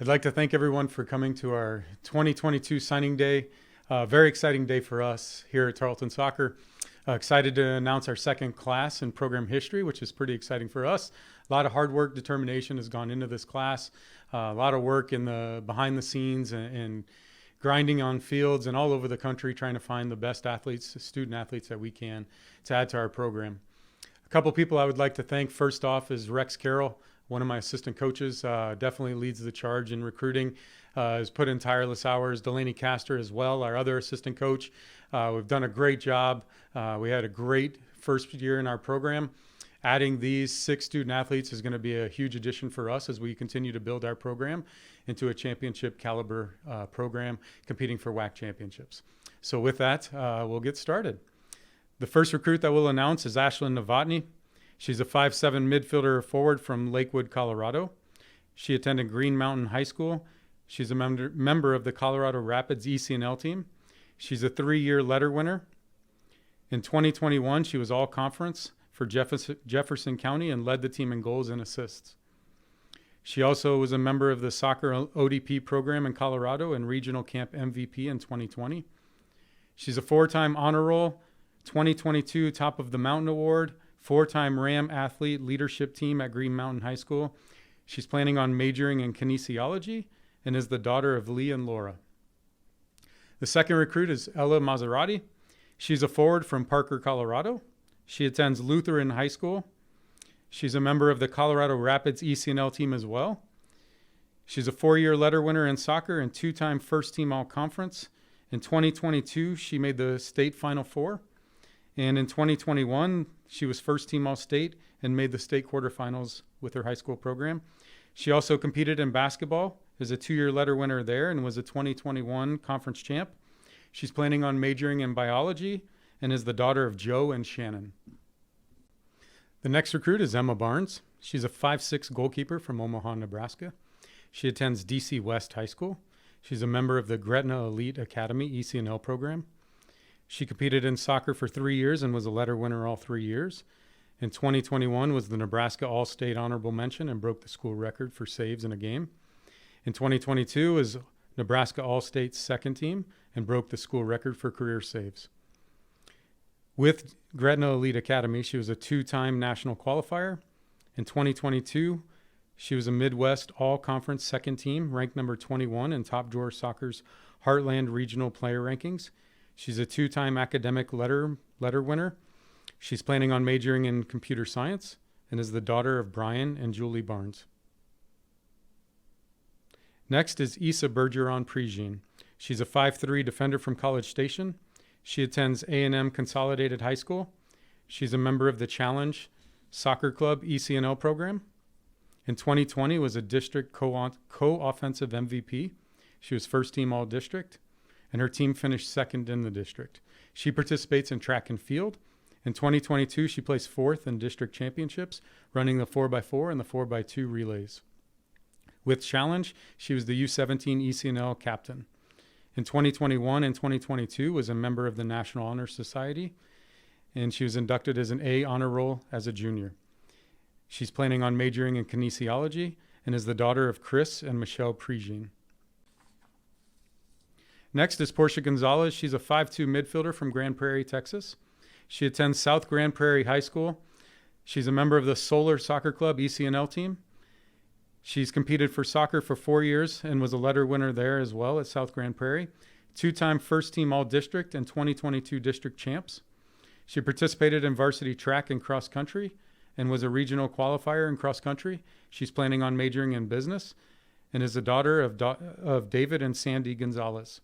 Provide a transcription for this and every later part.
I'd like to thank everyone for coming to our 2022 signing day. Very exciting day for us here at Tarleton Soccer. Excited to announce our second class in program history, which is pretty exciting for us. A lot of hard work, determination has gone into this class. A lot of work in the behind the scenes and grinding on fields and all over the country, trying to find the best athletes, student athletes that we can to add to our program. A couple people I would like to thank. First off is Rex Carroll, one of my assistant coaches, definitely leads the charge in recruiting, has put in tireless hours. Delaney Castor as well, our other assistant coach. We've done a great job. We had a great first year in our program. Adding these 6 student athletes is going to be a huge addition for us as we continue to build our program into a championship caliber program competing for WAC championships. So with that, we'll get started. The first recruit that we'll announce is Ashlyn Novotny. She's a 5'7" midfielder forward from Lakewood, Colorado. She attended Green Mountain High School. She's a member of the Colorado Rapids ECNL team. She's a 3-year letter winner. In 2021, she was all-conference for Jefferson County and led the team in goals and assists. She also was a member of the soccer ODP program in Colorado and regional camp MVP in 2020. She's a 4-time honor roll, 2022 Top of the Mountain Award, 4-time RAM athlete leadership team at Green Mountain High School. She's planning on majoring in kinesiology and is the daughter of Lee and Laura. The second recruit is Ella Maserati. She's a forward from Parker, Colorado. She attends Lutheran High School. She's a member of the Colorado Rapids ECNL team as well. She's a 4-year letter winner in soccer and 2-time first-team all-conference. In 2022, she made the state Final Four. And in 2021, she was first-team All-State and made the state quarterfinals with her high school program. She also competed in basketball as a 2-year letter winner there and was a 2021 conference champ. She's planning on majoring in biology and is the daughter of Joe and Shannon. The next recruit is Emma Barnes. She's a 5'6" goalkeeper from Omaha, Nebraska. She attends DC West High School. She's a member of the Gretna Elite Academy ECNL program. She competed in soccer for 3 years and was a letter winner all 3 years. In 2021 was the Nebraska All-State Honorable Mention and broke the school record for saves in a game. In 2022 was Nebraska All-State second team and broke the school record for career saves. With Gretna Elite Academy, she was a 2-time national qualifier. In 2022, she was a Midwest All-Conference second team, ranked number 21 in Top Drawer Soccer's Heartland Regional Player Rankings. She's a 2-time academic letter winner. She's planning on majoring in computer science and is the daughter of Brian and Julie Barnes. Next is Issa Bergeron-Prigine. She's a 5'3" defender from College Station. She attends A&M Consolidated High School. She's a member of the Challenge Soccer Club ECNL program. In 2020 was a district co-offensive MVP. She was first team all-district, and her team finished second in the district. She participates in track and field. In 2022, she placed 4th in district championships, running the 4x4 and the 4x2 relays. With Challenge, she was the U17 ECNL captain. In 2021 and 2022 was a member of the National Honor Society, and she was inducted as an A honor roll as a junior. She's planning on majoring in kinesiology and is the daughter of Chris and Michelle Prigine. Next is Portia Gonzalez. She's a 5'2" midfielder from Grand Prairie, Texas. She attends South Grand Prairie High School. She's a member of the Solar Soccer Club ECNL team. She's competed for soccer for 4 years and was a letter winner there as well at South Grand Prairie. 2-time first team all-district and 2022 district champs. She participated in varsity track and cross country and was a regional qualifier in cross country. She's planning on majoring in business and is the daughter of David and Sandy Gonzalez.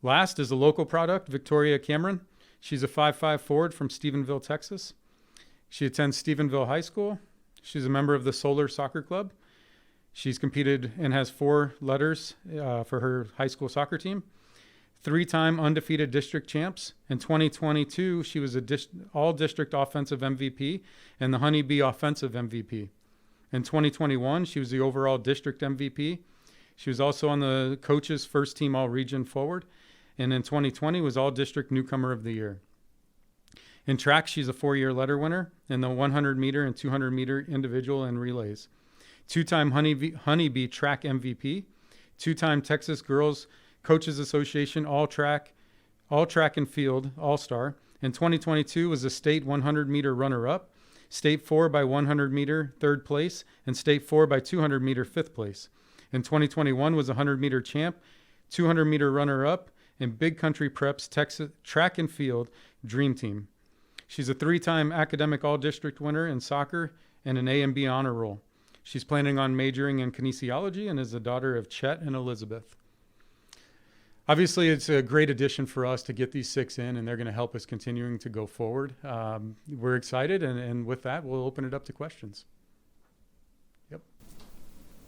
Last is a local product, Victoria Cameron. She's a 5'5" forward from Stephenville, Texas. She attends Stephenville High School. She's a member of the Solar Soccer Club. She's competed and has 4 letters for her high school soccer team. 3-time undefeated district champs. In 2022, she was all-district offensive MVP and the Honeybee offensive MVP. In 2021, she was the overall district MVP. She was also on the coach's first team all-region forward. And in 2020 was all-district newcomer of the year. In track, she's a 4-year letter winner in the 100-meter and 200-meter individual and relays. two-time Honeybee track MVP, two-time Texas Girls Coaches Association all-track and field all-star. In 2022 was a state 100-meter runner-up, state 4 by 100-meter third place, and state 4 by 200-meter fifth place. In 2021 was a 100-meter champ, 200-meter runner-up, and Big Country Prep's Texas track and field dream team. She's a 3-time academic all-district winner in soccer and an A and B honor roll. She's planning on majoring in kinesiology and is the daughter of Chet and Elizabeth. Obviously, it's a great addition for us to get these 6 in, and they're going to help us continuing to go forward. We're excited, and with that, we'll open it up to questions. Yep.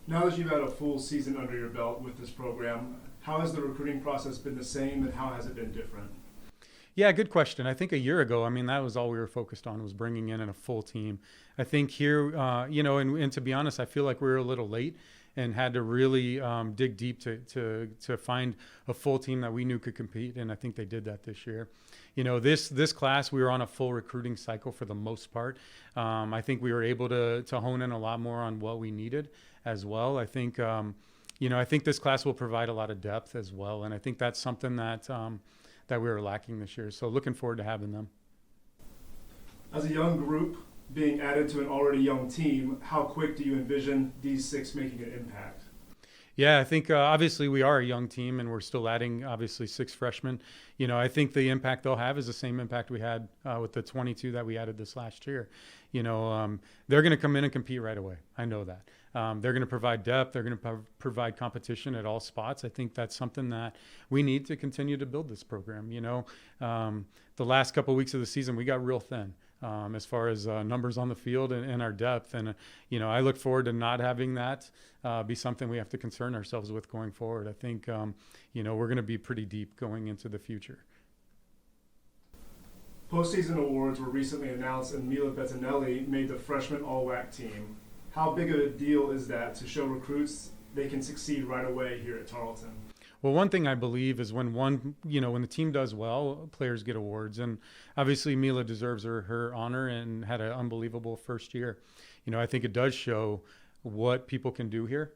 Now that you've had a full season under your belt with this program, how has the recruiting process been the same, and how has it been different? Yeah, good question. I think a year ago, that was all we were focused on, was bringing in a full team. I think here, and to be honest, I feel like we were a little late and had to really dig deep to find a full team that we knew could compete, and I think they did that this year. This class, we were on a full recruiting cycle for the most part. I think we were able to hone in a lot more on what we needed as well. I think, I think this class will provide a lot of depth as well, and I think that's something that we were lacking this year. So looking forward to having them. As a young group being added to an already young team, how quick do you envision these 6 making an impact? Yeah, I think obviously we are a young team, and we're still adding obviously 6 freshmen. I think the impact they'll have is the same impact we had with the 22 that we added this last year. They're going to come in and compete right away. I know that. They're going to provide depth. They're going to provide competition at all spots. I think that's something that we need to continue to build this program. The last couple of weeks of the season, we got real thin as far as numbers on the field and our depth. And, I look forward to not having that be something we have to concern ourselves with going forward. I think, we're going to be pretty deep going into the future. Postseason awards were recently announced, and Mila Bettinelli made the freshman all-WAC team. How big of a deal is that to show recruits they can succeed right away here at Tarleton? Well, one thing I believe is when the team does well, players get awards. And obviously Mila deserves her honor and had an unbelievable first year. I think it does show what people can do here.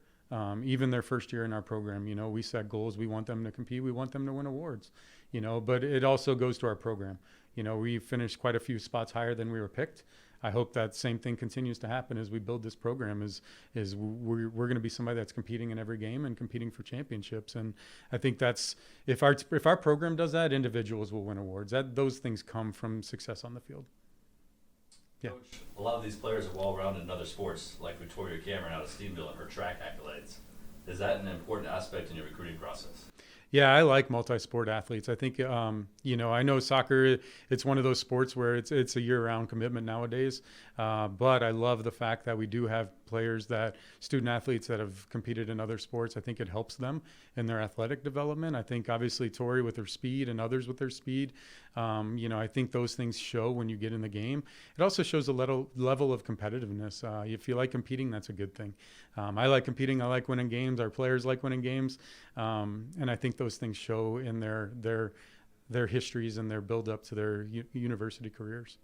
Even their first year in our program, we set goals. We want them to compete. We want them to win awards, but it also goes to our program. We finished quite a few spots higher than we were picked. I hope that same thing continues to happen as we build this program. Is we're going to be somebody that's competing in every game and competing for championships. And I think that's if our program does that, individuals will win awards. Those things come from success on the field. Yeah. Coach, a lot of these players are well-rounded in other sports, like Victoria Cameron out of Stevensville and her track accolades. Is that an important aspect in your recruiting process? Yeah, I like multi-sport athletes. I think, I know soccer, it's one of those sports where it's a year-round commitment nowadays. But I love the fact that we do have student athletes that have competed in other sports. I think it helps them in their athletic development. I think obviously Tori with her speed and others with their speed, I think those things show when you get in the game. It also shows a level of competitiveness. If you like competing, that's a good thing. I like competing. I like winning games. Our players like winning games. And I think those things show in their histories and their build up to their university careers.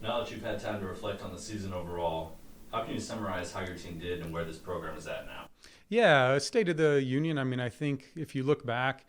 Now that you've had time to reflect on the season overall, how can you summarize how your team did and where this program is at now? Yeah, State of the Union. I think if you look back,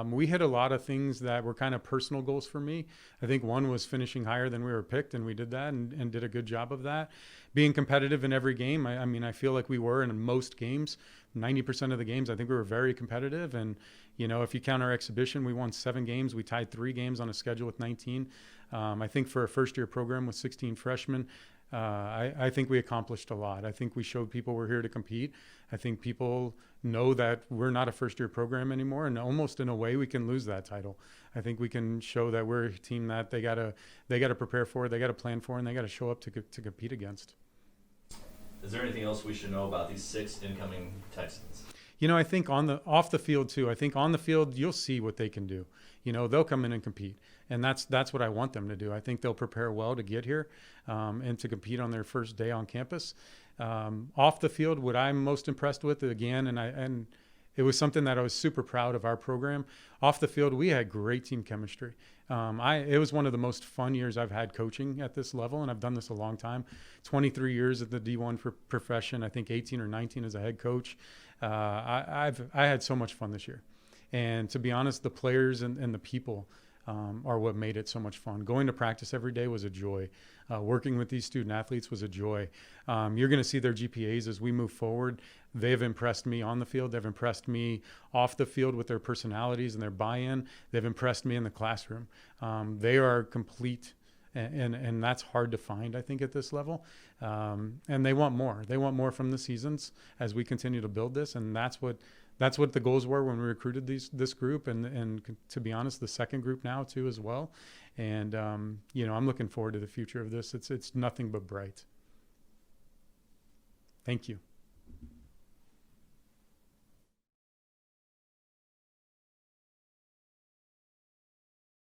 we hit a lot of things that were kind of personal goals for me. I think one was finishing higher than we were picked, and we did that and did a good job of that. Being competitive in every game. I feel like we were in most games. 90% of the games, I think we were very competitive. And, if you count our exhibition, we won 7 games. We tied 3 games on a schedule with 19. I think for a first-year program with 16 freshmen, I think we accomplished a lot. I think we showed people we're here to compete. I think people know that we're not a first-year program anymore, and almost in a way we can lose that title. I think we can show that we're a team that they gotta prepare for, they gotta plan for, and they gotta show up to compete against. Is there anything else we should know about these 6 incoming Texans? I think off the field too. I think on the field you'll see what they can do. They'll come in and compete, and that's what I want them to do. I think they'll prepare well to get here and to compete on their first day on campus. Off the field, what I'm most impressed with, again, and it was something that I was super proud of our program. Off the field, we had great team chemistry. It was one of the most fun years I've had coaching at this level, and I've done this a long time. 23 years at the D1 profession. I think 18 or 19 as a head coach. I had so much fun this year, and to be honest, the players and the people are what made it so much fun. Going to practice every day was a joy. Working with these student athletes was a joy. You're going to see their GPAs as we move forward. They've impressed me on the field. They've impressed me off the field with their personalities and their buy-in. They've impressed me in the classroom. They are complete, and that's hard to find, I think, at this level. And they want more. They want more from the seasons as we continue to build this, and that's what the goals were when we recruited this group, and to be honest, the second group now too as well. And I'm looking forward to the future of this. It's nothing but bright. Thank you.